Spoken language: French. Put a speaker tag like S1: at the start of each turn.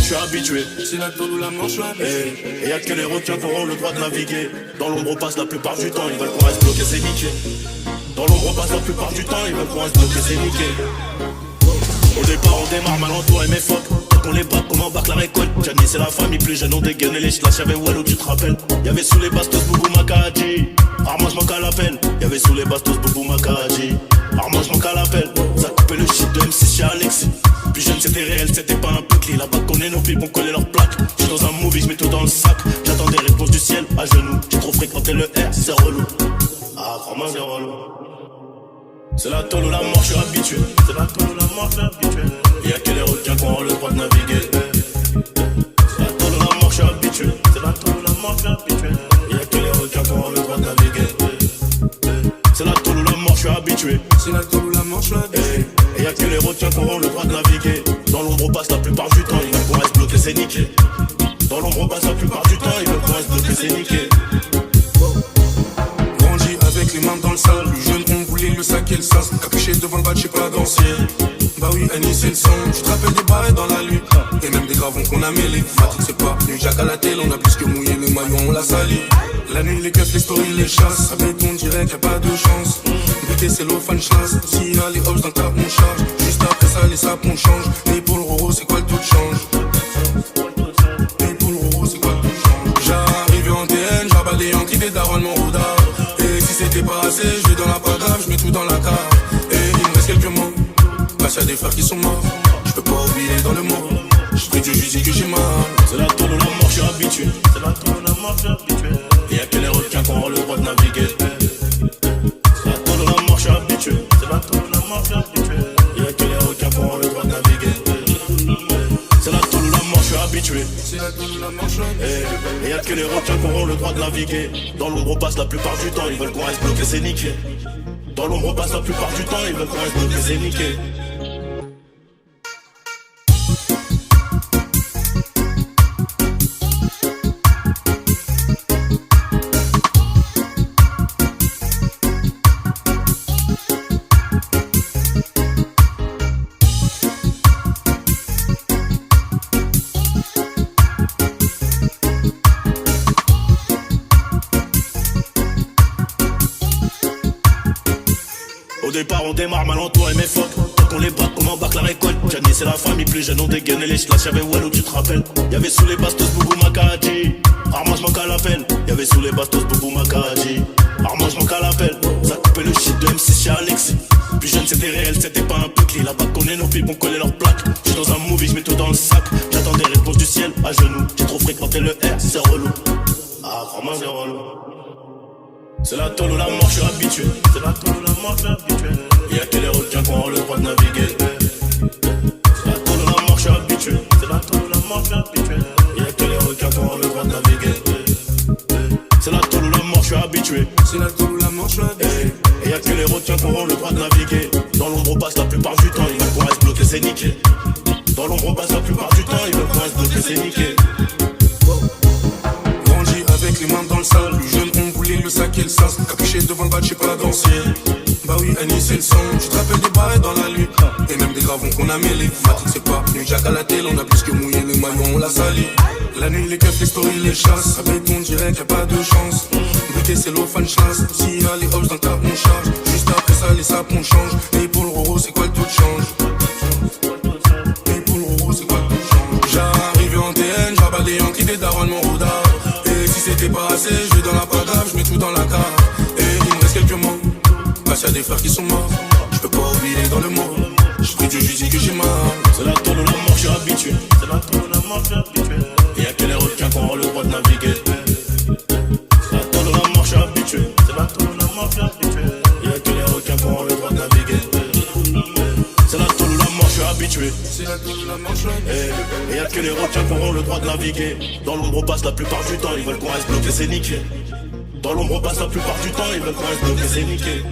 S1: je suis habitué. C'est la tôle ou la manche, et y'a que les requins qui auront le droit de naviguer. Dans l'ombre on passe la plupart du temps, ils veulent qu'on reste bloqué, c'est niqué. Dans l'ombre on passe la plupart du temps, ils veulent qu'on reste bloqué, c'est niqué. Au départ on démarre mal entouré mes phoques. On les braque comme on embarque la récolte. Gianni c'est la famille, plus jeune on dégaine et les chlash. Y'avait Wallo tu te rappelles. Y'avait sous les bastos Boubou Makadji. Rarement je manque à l'appel. Y'avait sous les bastos Boubou Makadji. Rarement je manque à l'appel. Ça coupait le shit de M6 chez Alexis. Plus jeune c'était réel, c'était pas un peu là-bas connaît nos pipes, on collait leurs plaques. J'suis dans un movie, j'mets tout dans le sac. J'attends des réponses du ciel à genoux. J'ai trop fréquenté le R, c'est relou. Ah crois-moi c'est relou. C'est la tôle ou la mort, je suis habitué. C'est la tôle ou la mort, je suis habitué. Y'a que les requins qui auront le droit de naviguer. C'est la tôle ou la mort, je suis habitué. C'est la tôle ou la mort, je suis habitué. Y'a que les requins qui auront le droit de naviguer. C'est la tôle ou la mort, je suis habitué. C'est la tôle ou la mort, je suis habitué. Et y'a que les requins qui auront le droit de naviguer. Dans l'ombre on passe la plupart du temps, ils veulent qu'on reste bloqué, c'est niqué. Dans l'ombre on passe la plupart du temps, ils veulent qu'on reste bloqué, c'est niqué.
S2: Grandi avec les mains dans le sale, plus jeune on voulait le sac et le sas. Capuché devant le bas, j'sais pas danser. Bah oui, Annie c'est le son. Tu te rappelles des barrettes dans la lutte et même des gravons qu'on a mêlés. Matrix c'est pas nu Jack à la télé, on a plus que mouillé le maillot, on l'a sali. La nuit les keufs, les stories, les chasses. Avec on dirait qu'il y a pas de chance. Buté c'est l'eau fan chasse. Si y'a les hops dans ta on charge. Juste après ça les sapes on change. Et pour le roro c'est quoi le taux de change? Et pour le roro c'est quoi le taux de change? J'arrive en TN, j'rabale en clip et daron mon roudard. Et si c'était pas assez, je vais dans la pas grave, j'mets tout dans la carte. Et il me reste quelques mots. Parce qu'il y a des frères qui sont morts. Je peux pas oublier dans le mot. Je prie Dieu, je dis que j'ai mal.
S1: C'est la tôle ou la mort, je suis habitué. C'est la tôle ou la mort, je suis habitué. Et y'a que les requins qui auront le droit de naviguer. C'est la tôle ou la mort, je suis habitué. C'est la tôle ou la mort, je suis habitué. Et y'a que les requins qui auront le droit de naviguer. C'est la tôle ou la mort, je suis habitué.
S2: C'est la tôle ou la mort, je suis habitué.
S1: Et y'a que les requins qui auront le droit de naviguer. Dans l'ombre on passe la plupart du temps, ils veulent qu'on reste bloqué, c'est niqué. Dans l'ombre on passe la plupart du temps, ils veulent qu'on reste bloqué, c'est niqué. Au départ on démarre mal entouré mes phoques. Tant qu'on les braque comme on embarque la récolte. Gianni c'est la famille, plus jeune on dégaine et les chlash. Y'avait Wallo tu te rappelles. Y'avait sous les bastos Boubou Makadji. Rarement je manque à l'appel. Y'avait sous les bastos Boubou Makadji. Rarement je manque à l'appel. Ça coupait le shit de M6 chez Alexis. Plus jeune c'était réel, c'était pas un peu là-bas connaît nos pipes, on collait leurs plaques. J'suis dans un movie, j'mets tout dans le sac. J'attends des réponses du ciel à genoux. J'ai trop fréquenté le R, c'est relou. Ah crois-moi c'est relou. C'est la tôle ou la mort, je suis habitué. C'est la tôle ou la mort, je suis habitué. Y'a que les requins qui auront le droit de naviguer. C'est la tôle ou la mort, je suis habitué. C'est la tôle ou la mort, je suis habitué. Y'a que les requins qui auront le droit de naviguer. C'est la tôle ou la mort, je suis habitué.
S2: C'est la tôle ou la mort, je suis habitué.
S1: Et y'a que les requins qui auront le droit de naviguer. Dans l'ombre on passe la plupart du temps, ils veulent qu'on reste bloqué, c'est niqué. Dans l'ombre on passe la plupart du temps, ils veulent qu'on reste bloqué, c'est niqué.
S2: Grandi avec les mains dans le sale, plus jeune on voulait le sac et le sas. Capuché devant le bas, j'sais pas danser. Bah oui, Annie c'est le son. Tu te rappelles des barrettes dans la lutte et même des gravons qu'on a mêlés. Matrix c'est pas nu Jack à la télé, on a plus que mouillé le maillot, on l'a sali. La nuit les keufs, les stories, les chasses. Avec on dirait qu'il y a pas de chance. Buté c'est l'eau fan chasse. Si y'a les hops dans ta on charge. Juste après ça les sapes on change. Et pour le roro c'est quoi le taux de change? Et pour le roro c'est quoi le taux de change? J'arrive en TN, j'rabale en clip et daron mon roudard. Et si c'était pas assez, je vais dans la pas grave, j'mets tout dans la carte. Et il me reste quelques mots. Parce qu'il y a des frères qui sont morts. Je peux pas oublier dans le mot. Je prie Dieu, je dis que j'ai mal.
S1: C'est la tôle ou la mort, je suis habitué. C'est la tôle ou la mort, je suis habitué. Et y'a que les requins qui auront le droit de naviguer. C'est la tôle ou la mort, je suis habitué. C'est la tôle ou la mort, je suis habitué. Et y'a que les requins qui auront le droit de naviguer. C'est la tôle ou la mort, je suis habitué.
S2: C'est la tôle ou la mort, je suis habitué.
S1: Et y'a que les requins qui auront le droit de naviguer. Dans l'ombre on passe la plupart du temps, ils veulent qu'on reste bloqué, c'est niqué. Dans l'ombre on passe la plupart du temps, ils veulent qu'on reste bloqué, c'est niqué.